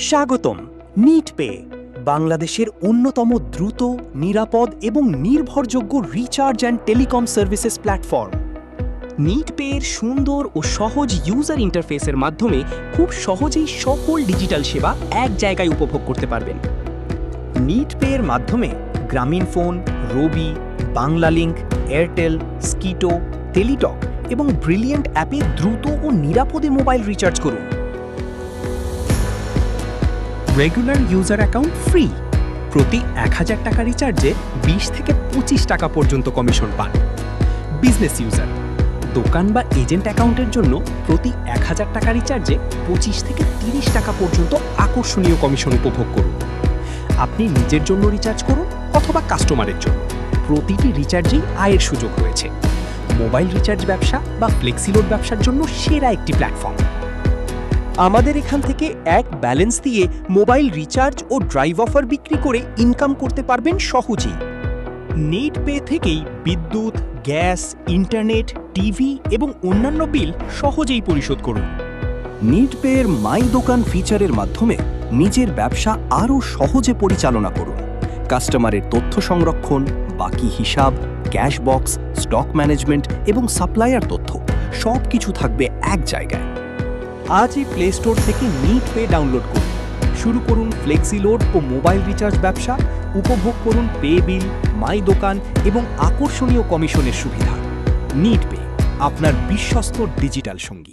স্বাগতম NEET pay, বাংলাদেশের অন্যতম দ্রুত, নিরাপদ এবং নির্ভরযোগ্য recharge and telecom services platform. Neat Pay এর সুন্দর ও সহজ ইউজার ইন্টারফেসের মাধ্যমে খুব সহজেই সকল ডিজিটাল সেবা এক জায়গায় উপভোগ করতে পারবেন। নিট পে এর মাধ্যমে গ্রামীণ ফোন, রবি, বাংলা লিংক, এয়ারটেল, স্কিটো, টেলিটক এবং ব্রিলিয়েন্ট অ্যাপে দ্রুত ও নিরাপদে মোবাইল রিচার্জ করুন। রেগুলার ইউজার অ্যাকাউন্ট ফ্রি, প্রতি ১,০০০ টাকা রিচার্জে ২০ থেকে ২৫ টাকা পর্যন্ত কমিশন পান। বিজনেস ইউজার, দোকান বা এজেন্ট অ্যাকাউন্টের জন্য প্রতি ১,০০০ টাকা রিচার্জে ২৫ থেকে ৩০ টাকা পর্যন্ত আকর্ষণীয় কমিশন উপভোগ করুন। আপনি নিজের জন্য রিচার্জ করুন অথবা কাস্টমারের জন্য, প্রতিটি রিচার্জেই আয়ের সুযোগ রয়েছে। মোবাইল রিচার্জ ব্যবসা বা ফ্লেক্সিলোড ব্যবসার জন্য সেরা একটি প্ল্যাটফর্ম। আমাদের এখান থেকে এক ব্যালেন্স দিয়ে মোবাইল রিচার্জ ও ড্রাইভ অফার বিক্রি করে ইনকাম করতে পারবেন সহজেই। নিট পে থেকেই বিদ্যুৎ, গ্যাস, ইন্টারনেট, টিভি এবং অন্যান্য বিল সহজেই পরিশোধ করুন। নিট পে এর মাই দোকান ফিচারের মাধ্যমে নিজের ব্যবসা আরও সহজে পরিচালনা করুন। কাস্টমারের তথ্য সংরক্ষণ, বাকি হিসাব, ক্যাশ বক্স, স্টক ম্যানেজমেন্ট এবং সাপ্লায়ার তথ্য সবকিছু থাকবে এক জায়গায়। আজই প্লে স্টোর থেকে নিট পে ডাউনলোড করুন, শুরু করুন ফ্লেক্সিলোড ও মোবাইল রিচার্জ ব্যবসা, উপভোগ করুন পে বিল, মাই দোকান এবং আকর্ষণীয় কমিশনের সুবিধা। নিট পে, আপনার বিশ্বস্ত ডিজিটাল সঙ্গী।